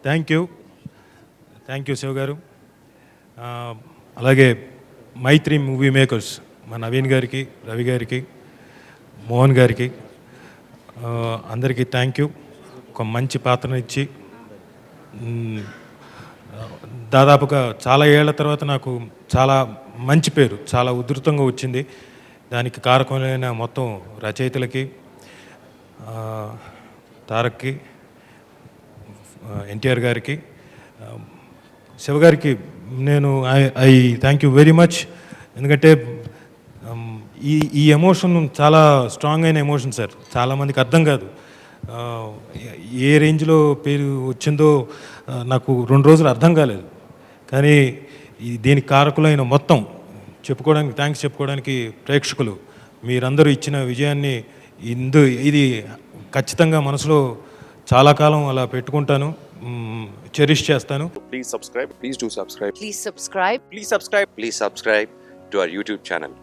Thank you Shiva గారు. అలాగే మైత్రి movie makers మా నవీన్ గారికి, రవి గారికి, మోహన్ గారికి అందరికీ థ్యాంక్ యూ. ఒక మంచి పాత్రనిచ్చి దాదాపుగా చాలా ఏళ్ల తర్వాత నాకు చాలా మంచి పేరు చాలా ఉధృతంగా వచ్చింది. దానికి కారకమైన మొత్తం రచయితలకి, తారక్కి, ఎన్టీఆర్ గారికి, శివ గారికి నేను I thank you very much. ఎందుకంటే ఈ ఎమోషన్ చాలా స్ట్రాంగ్ అయిన ఎమోషన్ సార్. చాలామందికి అర్థం కాదు. ఏ రేంజ్లో పేరు వచ్చిందో నాకు 2 రోజులు అర్థం కాలేదు. కానీ దీనికి కారకులైన మొత్తం చెప్పుకోవడానికి థ్యాంక్స్ చెప్పుకోవడానికి ప్రేక్షకులు మీరందరూ ఇచ్చిన విజయాన్ని ఇది ఖచ్చితంగా మనసులో చాలా కాలం అలా పెట్టుకుంటాను, చెరిష్ చేస్తాను. Please subscribe. Please do subscribe. Please subscribe. Please subscribe. Please subscribe to our YouTube channel.